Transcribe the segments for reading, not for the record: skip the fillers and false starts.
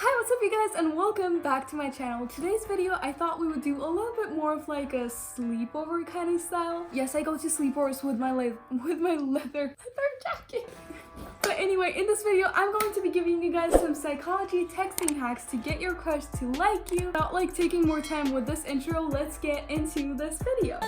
Hi, what's up you guys, and welcome back to my channel. Today's video, I thought we would do a little bit more of like a sleepover kind of style. Yes, I go to sleepovers with my leather jacket. But anyway, in this video, I'm going to be giving you guys some psychology texting hacks to get your crush to like you. Without like taking more time with this intro, let's get into this video.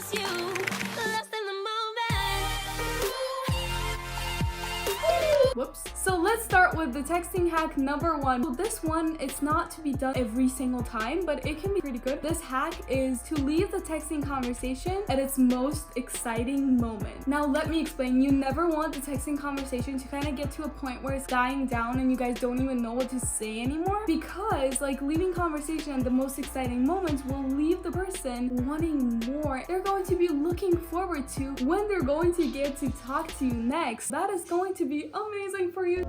Whoops. So let's start with the texting hack number 1. So this one, it's not to be done every single time, but it can be pretty good. This hack is to leave the texting conversation at its most exciting moment. Now let me explain. You never want the texting conversation to kind of get to a point where it's dying down and you guys don't even know what to say anymore, because like leaving conversation at the most exciting moments will leave the person wanting more. They're going to be looking forward to when they're going to get to talk to you next. That is going to be amazing for you.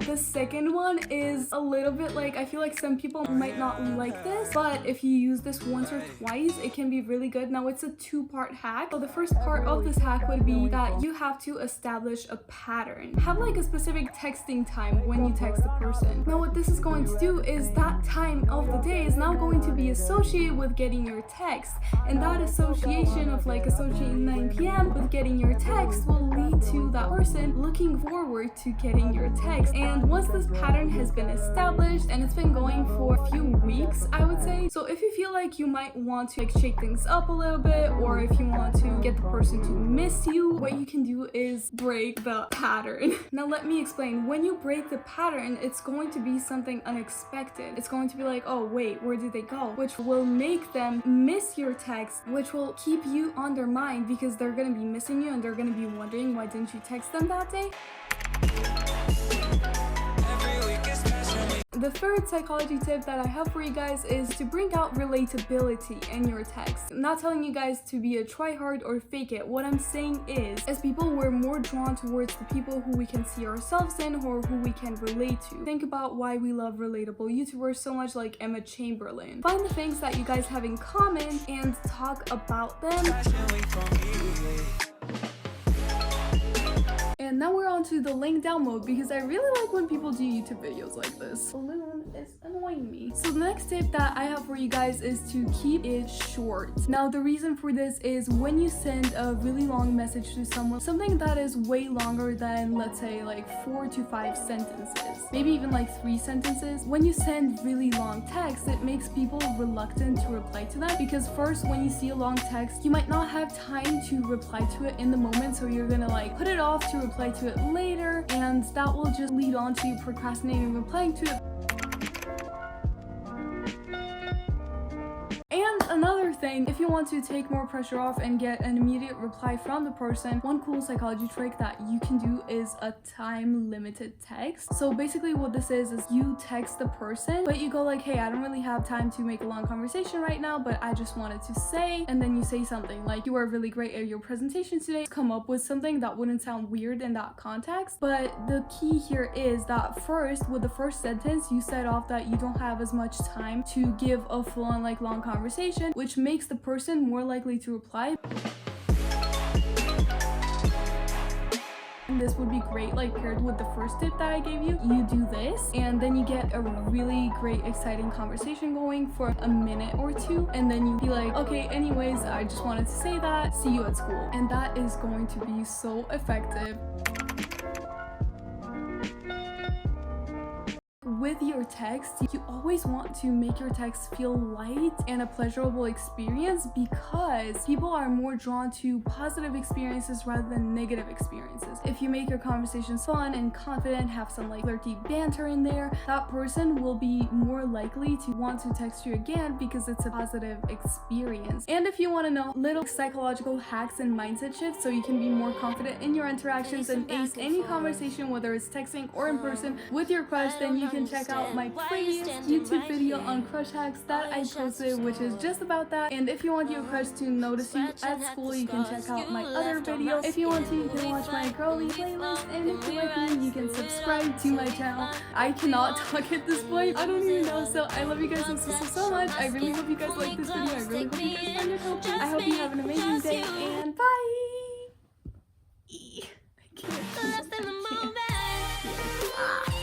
The second one is a little bit like, I feel like some people might not like this, but if you use this once or twice, it can be really good. Now it's a 2-part hack. So the first part of this hack would be that you have to establish a pattern. Have like a specific texting time when you text the person. Now what this is going to do is that time of the day is now going to be associated with getting your text, and that association of like associating 9 p.m. with getting your text will lead to that person looking forward to getting your text. And once this pattern has been established and it's been going for a few weeks, I would say, so if you feel like you might want to like shake things up a little bit, or if you want to get the person to miss you, what you can do is break the pattern. Now let me explain. When you break the pattern, it's going to be something unexpected. It's going to be like, oh wait, where did they go? Which will make them miss your text, which will keep you on their mind because they're gonna be missing you and they're gonna be wondering, why didn't you text them that day? The third psychology tip that I have for you guys is to bring out relatability in your text. I'm not telling you guys to be a tryhard or fake it. What I'm saying is, as people, we're more drawn towards the people who we can see ourselves in or who we can relate to. Think about why we love relatable YouTubers so much, like Emma Chamberlain. Find the things that you guys have in common and talk about them. And now we're on to the laying down mode, because I really like when people do YouTube videos like this. Balloon is annoying me. So the next tip that I have for you guys is to keep it short. Now the reason for this is when you send a really long message to someone, something that is way longer than, let's say, like 4 to 5 sentences, maybe even like 3 sentences, when you send really long text, it makes people reluctant to reply to them, because first, when you see a long text, you might not have time to reply to it in the moment, so you're gonna like put it off to reply to it later, and that will just lead on to you procrastinating replying to it. And another thing, if you want to take more pressure off and get an immediate reply from the person, one cool psychology trick that you can do is a time-limited text. So basically what this is you text the person, but you go like, hey, I don't really have time to make a long conversation right now, but I just wanted to say, and then you say something like, you are really great at your presentation today. Come up with something that wouldn't sound weird in that context. But the key here is that first, with the first sentence, you set off that you don't have as much time to give a full-on like long conversation, which makes the person more likely to reply. And this would be great like paired with the first tip that I gave you. You do this and then you get a really great exciting conversation going for a minute or 2, and then you be like, okay, anyways, I just wanted to say that, see you at school. And that is going to be so effective. With your text, you always want to make your text feel light and a pleasurable experience, because people are more drawn to positive experiences rather than negative experiences. If you make your conversations fun and confident, have some like flirty banter in there, that person will be more likely to want to text you again because it's a positive experience. And if you want to know little psychological hacks and mindset shifts so you can be more confident in your interactions and ace any conversation, whether it's texting or in person, with your crush, then you can check out my previous YouTube video on crush hacks that I posted, which is just about that. And if you want your crush to notice you at school, you can check out my other video. If you want to, you can watch my girly playlist, and if you like me, you can subscribe to my channel. I cannot talk at this point, I don't even know. So I love you guys so much. I really hope you guys like this video. I really hope you guys find it helpful. I hope you have an amazing day, and bye. I can't. here.